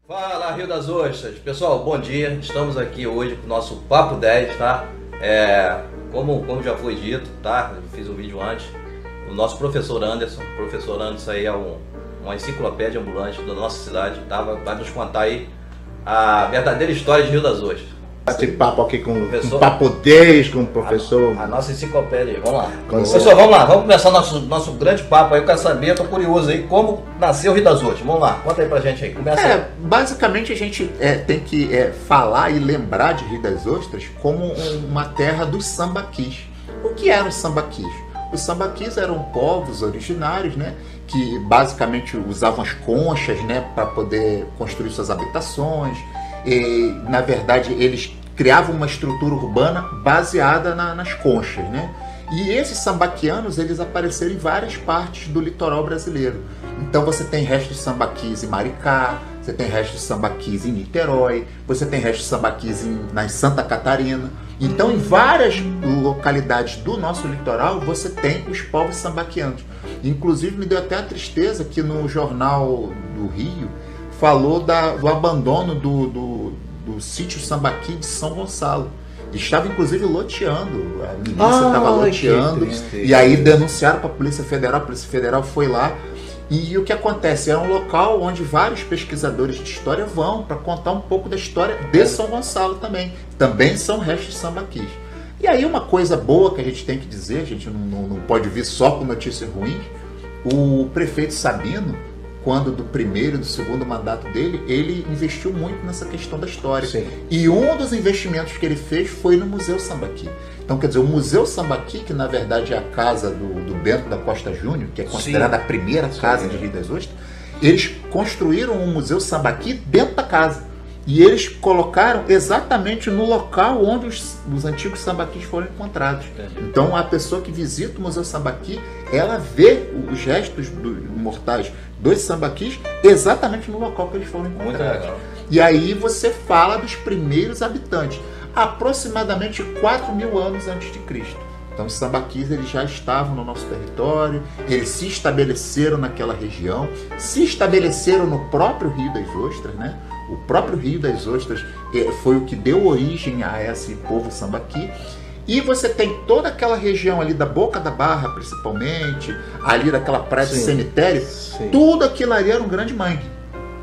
Fala, Rio das Ostras! Pessoal, bom dia! Estamos aqui hoje com o nosso Papo 10, tá? Como já foi dito, tá? Eu fiz um vídeo antes. O nosso professor Anderson aí é uma enciclopédia ambulante da nossa cidade, tá? Vai nos contar aí a verdadeira história de Rio das Ostras. Bate-papo aqui com o Papo 10, com o professor. A nossa enciclopédia aí, vamos lá. Professor, vamos lá, vamos começar nosso grande papo aí. Eu quero saber, eu tô curioso aí, como nasceu o Rio das Ostras. Vamos lá, conta aí pra gente aí. Começa aí. Basicamente a gente tem que falar e lembrar de Rio das Ostras como uma terra dos sambaquis. O que eram os sambaquis? Os sambaquis eram povos originários, né, que basicamente usavam as conchas, né, para poder construir suas habitações. E, na verdade, eles criavam uma estrutura urbana baseada nas conchas, né? E esses sambaquianos, eles apareceram em várias partes do litoral brasileiro. Então você tem restos de sambaquis em Maricá, você tem restos de sambaquis em Niterói, você tem restos de sambaquis na Santa Catarina. Então, em várias localidades do nosso litoral, você tem os povos sambaquianos. Inclusive, me deu até a tristeza que no Jornal do Rio falou do abandono do sítio Sambaqui de São Gonçalo. Estava inclusive loteando, a milícia estava loteando, e aí denunciaram para a Polícia Federal foi lá. E o que acontece? Era um local onde vários pesquisadores de história vão para contar um pouco da história de São Gonçalo também. Também são restos de sambaquis. E aí uma coisa boa que a gente tem que dizer, a gente não pode vir só com notícias ruins, o prefeito Sabino, quando do primeiro e do segundo mandato dele, ele investiu muito nessa questão da história. Sim. E um dos investimentos que ele fez foi no Museu Sambaqui. Então, quer dizer, o Museu Sambaqui, que na verdade é a casa do Bento da Costa Júnior, que é considerada a primeira casa de Rio das Ostras, eles construíram um Museu Sambaqui dentro da casa. E eles colocaram exatamente no local onde os antigos sambaquis foram encontrados. Então, a pessoa que visita o Museu Sambaqui, ela vê os restos mortais dos sambaquis exatamente no local que eles foram encontrados. E aí você fala dos primeiros habitantes, aproximadamente 4.000 anos antes de Cristo. Então, os sambaquis eles já estavam no nosso território, eles se estabeleceram naquela região, se estabeleceram no próprio Rio das Ostras, né? O próprio Rio das Ostras foi o que deu origem a esse povo sambaqui. E você tem toda aquela região ali da Boca da Barra, principalmente, ali daquela praia do cemitério, tudo aquilo ali era um grande mangue.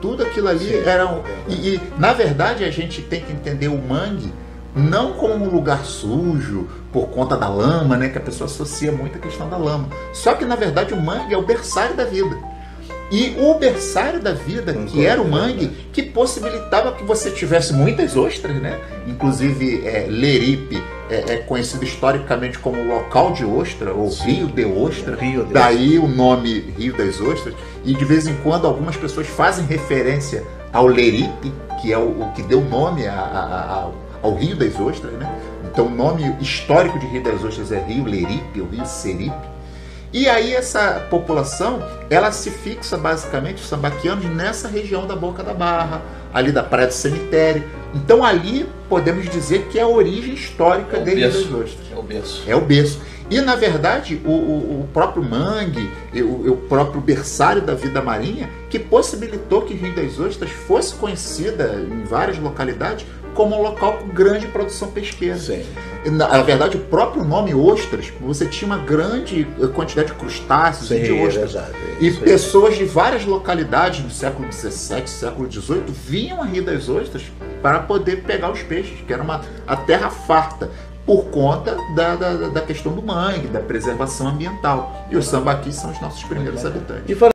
Tudo aquilo ali era um... E, na verdade, a gente tem que entender o mangue não como um lugar sujo, por conta da lama, né? Que a pessoa associa muito a questão da lama. Só que, na verdade, o mangue é o berçário da vida. E o berçário da vida, que era o mangue, que possibilitava que você tivesse muitas ostras, né? Inclusive, Leripe é conhecido historicamente como local de ostra, ou Rio de Ostra. Daí o nome Rio das Ostras. E de vez em quando algumas pessoas fazem referência ao Leripe, que é o que deu nome ao Rio das Ostras, né? Então o nome histórico de Rio das Ostras é Rio Leripe, ou Rio Seripe. E aí essa população, ela se fixa basicamente, os sambaquianos, nessa região da Boca da Barra, ali da Praia do Cemitério. Então ali podemos dizer que é a origem histórica de Rio das Ostras. É o berço. É o berço. E na verdade o próprio mangue, o próprio berçário da vida marinha, que possibilitou que Rio das Ostras fosse conhecida em várias localidades como um local com grande produção pesqueira. Na verdade, o próprio nome ostras, você tinha uma grande quantidade de crustáceos e de ostras. E pessoas de várias localidades do século XVII, século XVIII, vinham a Rio das Ostras para poder pegar os peixes, que era a terra farta, por conta da questão do mangue, da preservação ambiental. E os sambaquis são os nossos primeiros habitantes.